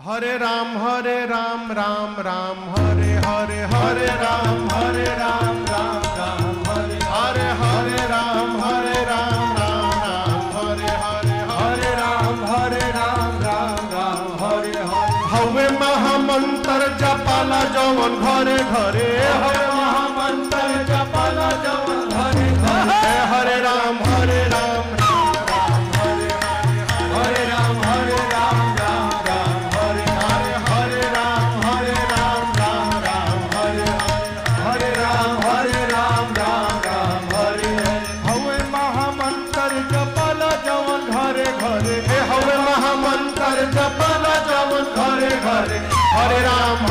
हरे राम राम राम हरे हरे हरे राम राम हरे हरे राम राम हरे हरे हरे राम राम हरे हरे हवे महामंत्र जपाला जवन घरे घरे हवे महामंत्र जपाला जवन घरे घरे हरे राम हरे राम हरे राम हरे राम हरे हरे राम राम हरे हरे राम हरे हवे महामंत्र जपाला जवन घरे घरे हवे महामंत्र जपाला जवन घरे घरे हरे राम